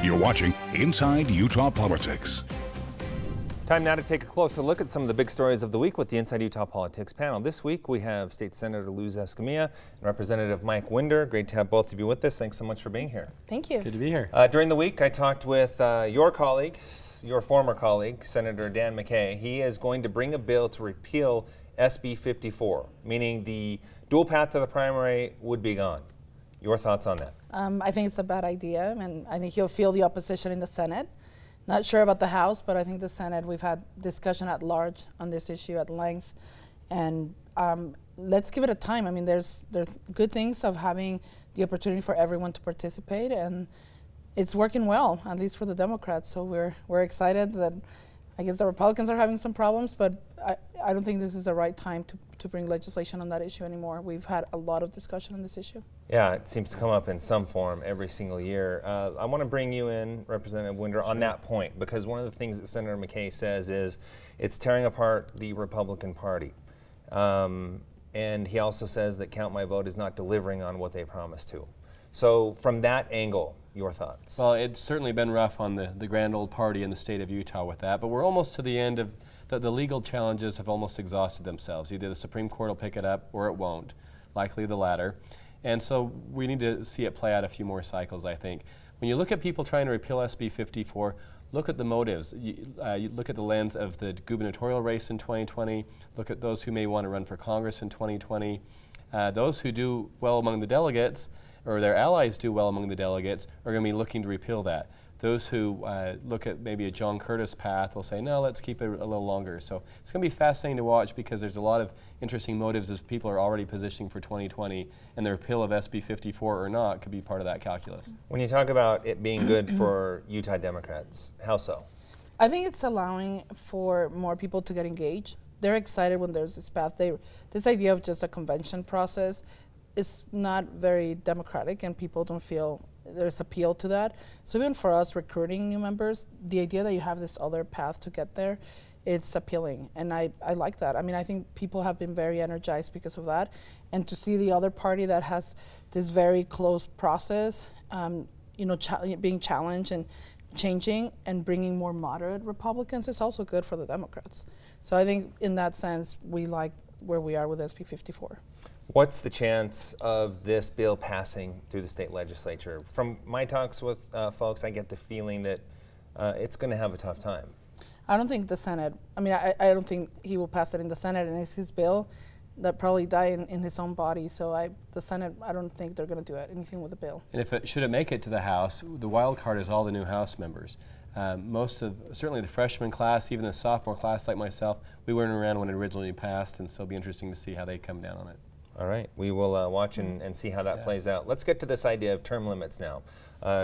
You're watching Inside Utah Politics. Time now to take a closer look at some of the big stories of the week with the Inside Utah Politics panel. This week we have State Senator Luz Escamilla and Representative Mike Winder. Great to have both of you with us. Thanks so much for being here. Thank you. Good to be here. During the week I talked with your colleague, your former colleague, Senator Dan McKay. He is going to bring a bill to repeal SB 54, meaning the dual path to the primary would be gone. Your thoughts on that? I think it's a bad idea, and I think he'll feel the opposition in the Senate. Not sure about the House, but I think the Senate, we've had discussion at large on this issue at length, and let's give it a time. I mean, there's good things of having the opportunity for everyone to participate, and it's working well, at least for the Democrats. So we're excited that I guess the Republicans are having some problems, but I don't think this is the right time to bring legislation on that issue anymore. We've had a lot of discussion on this issue. Yeah, it seems to come up in some form every single year. I want to bring you in, Representative Winder, on that point, because one of the things that Senator McKay says is it's tearing apart the Republican Party. And he also says that Count My Vote is not delivering on what they promised to. So from that angle, your thoughts? Well, it's certainly been rough on the grand old party in the state of Utah with that, but we're almost to the end of the legal challenges have almost exhausted themselves. Either the Supreme Court will pick it up or it won't, likely the latter. And so we need to see it play out a few more cycles, I think. When you look at people trying to repeal SB 54, look at the motives. You look at the lens of the gubernatorial race in 2020, look at those who may want to run for Congress in 2020. Those who do well among the delegates, or their allies do well among the delegates, are going to be looking to repeal that. Those who look at maybe a John Curtis path will say, no, let's keep it a little longer. So it's going to be fascinating to watch because there's a lot of interesting motives as people are already positioning for 2020, and the repeal of SB 54 or not could be part of that calculus. When you talk about it being good for Utah Democrats, how so? I think it's allowing for more people to get engaged. They're excited when there's this path. This idea of just a convention process is not very democratic, and people don't feel there's appeal to that. So even for us recruiting new members, the idea that you have this other path to get there, it's appealing, and I like that. I mean, I think people have been very energized because of that, and to see the other party that has this very close process, being challenged and changing and bringing more moderate Republicans is also good for the Democrats. So I think in that sense, we like where we are with SB 54. What's the chance of this bill passing through the state legislature? From my talks with folks, I get the feeling that it's going to have a tough time. I don't think the Senate, I mean, I don't think he will pass it in the Senate, and it's his bill that probably die in his own body. So the Senate, I don't think they're going to do anything with the bill. And if should it make it to the House, the wild card is all the new House members. Certainly the freshman class, even the sophomore class like myself, we weren't around when it originally passed, and so it'll be interesting to see how they come down on it. All right, we will watch and see how that plays out. Let's get to this idea of term limits now.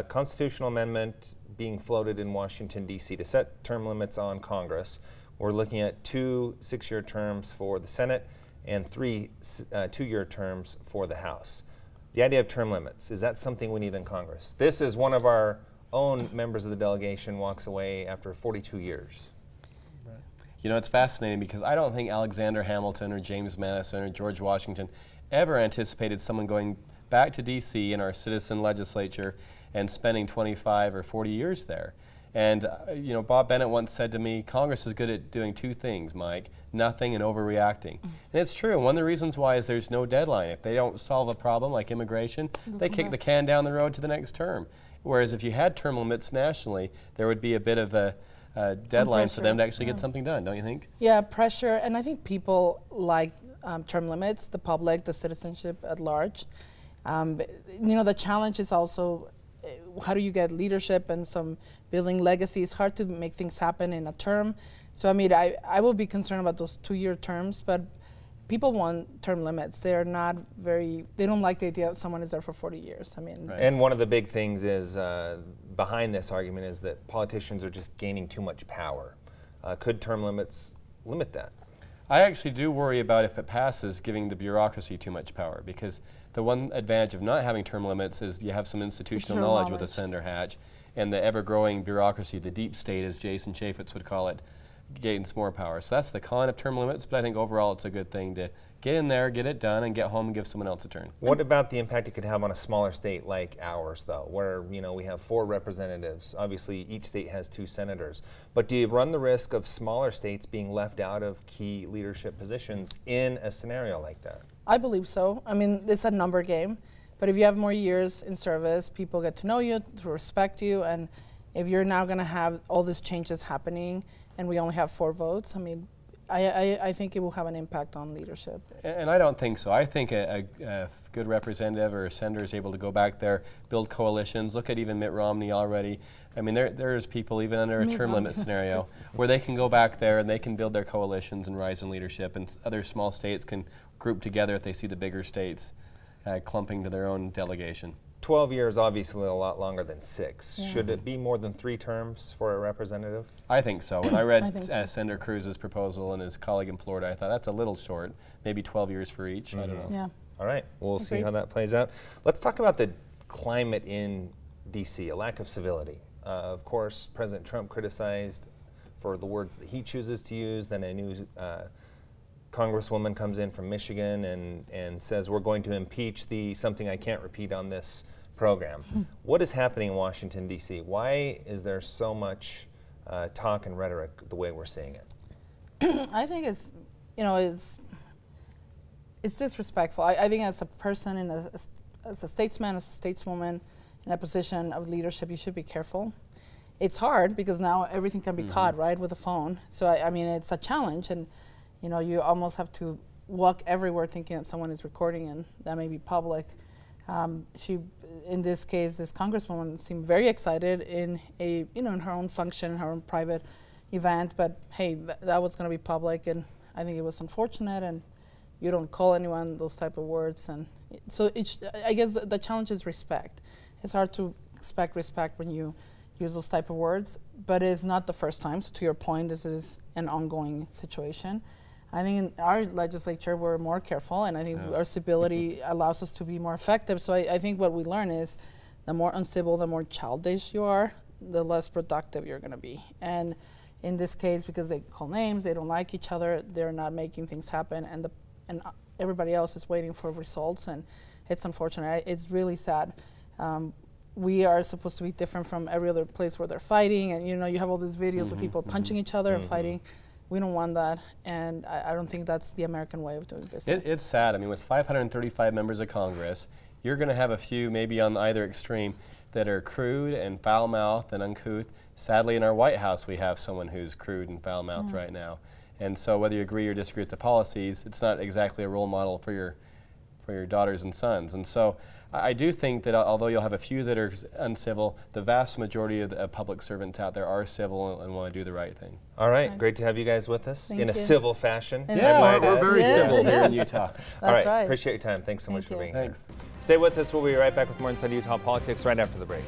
Constitutional amendment being floated in Washington, D.C. to set term limits on Congress. We're looking at 2 6-year terms for the Senate and 3 2-year terms for the House. The idea of term limits, is that something we need in Congress? This is one of our own members of the delegation walks away after 42 years. You know, it's fascinating because I don't think Alexander Hamilton or James Madison or George Washington ever anticipated someone going back to D.C. in our citizen legislature and spending 25 or 40 years there. And, Bob Bennett once said to me, Congress is good at doing 2 things, Mike, nothing and overreacting. And it's true. One of the reasons why is there's no deadline. If they don't solve a problem like immigration, they kick the can down the road to the next term. Whereas if you had term limits nationally, there would be a bit of a deadline for them to actually get something done, don't you think? Yeah, pressure, and I think people like term limits, the public, the citizenship at large. The challenge is also how do you get leadership and some building legacy? It's hard to make things happen in a term. So I mean, I will be concerned about those 2-year terms, but people want term limits. They don't like the idea that someone is there for 40 years. I mean, And one of the big things is behind this argument is that politicians are just gaining too much power. Could term limits limit that? I actually do worry about if it passes giving the bureaucracy too much power, because the one advantage of not having term limits is you have some institutional knowledge with a Senator Hatch, and the ever-growing bureaucracy, the deep state as Jason Chaffetz would call it, gains more power. So that's the con of term limits, but I think overall it's a good thing to get in there, get it done, and get home and give someone else a turn. What about the impact it could have on a smaller state like ours, though, where we have 4 representatives? Obviously, each state has 2 senators. But do you run the risk of smaller states being left out of key leadership positions in a scenario like that? I believe so. I mean, it's a number game. But if you have more years in service, people get to know you, to respect you, and if you're now going to have all these changes happening and we only have 4 votes, I mean, I think it will have an impact on leadership. And I don't think so. I think a good representative or a senator is able to go back there, build coalitions. Look at even Mitt Romney already. I mean, there's people even under a term limit scenario where they can go back there and they can build their coalitions and rise in leadership, and other small states can group together if they see the bigger states clumping to their own delegation. 12 years, obviously a lot longer than 6. Yeah. Should it be more than 3 terms for a representative? I think so. When I read so. Senator Cruz's proposal and his colleague in Florida, I thought that's a little short. Maybe 12 years for each. I don't know. Yeah. All right, we'll see Agreed. how that plays out. Let's talk about the climate in D.C., a lack of civility. Of course, President Trump criticized for the words that he chooses to use. Then a new Congresswoman comes in from Michigan and says, we're going to impeach something I can't repeat on this program. What is happening in Washington, D.C.? Why is there so much talk and rhetoric the way we're seeing it? I think it's disrespectful. I think as a person, as a statesman, as a stateswoman in a position of leadership, you should be careful. It's hard because now everything can be caught, right, with a phone. So I mean, it's a challenge, and you almost have to walk everywhere thinking that someone is recording, and that may be public. In this case, this Congresswoman seemed very excited in in her own function, her own private event, but hey, that was going to be public, and I think it was unfortunate, and you don't call anyone those type of words, and so I guess the challenge is respect. It's hard to expect respect when you use those type of words, but it's not the first time. So to your point, this is an ongoing situation. I think in our legislature, we're more careful, and I think our civility allows us to be more effective. So I think what we learn is the more uncivil, the more childish you are, the less productive you're going to be. And in this case, because they call names, they don't like each other, they're not making things happen, and everybody else is waiting for results, and it's unfortunate. It's really sad. We are supposed to be different from every other place where they're fighting, and you have all these videos of people punching each other and fighting. We don't want that, and I don't think that's the American way of doing business. It's sad. I mean, with 535 members of Congress, you're going to have a few, maybe on either extreme, that are crude and foul-mouthed and uncouth. Sadly, in our White House, we have someone who's crude and foul-mouthed right now. And so whether you agree or disagree with the policies, it's not exactly a role model for your daughters and sons. And so I do think that although you'll have a few that are uncivil, the vast majority of the public servants out there are civil and want to do the right thing. All right, great to have you guys with us in a civil fashion. Yeah, we're very civil here in Utah. All right, appreciate your time. Thanks so much for being here. Stay with us. We'll be right back with more Inside Utah Politics right after the break.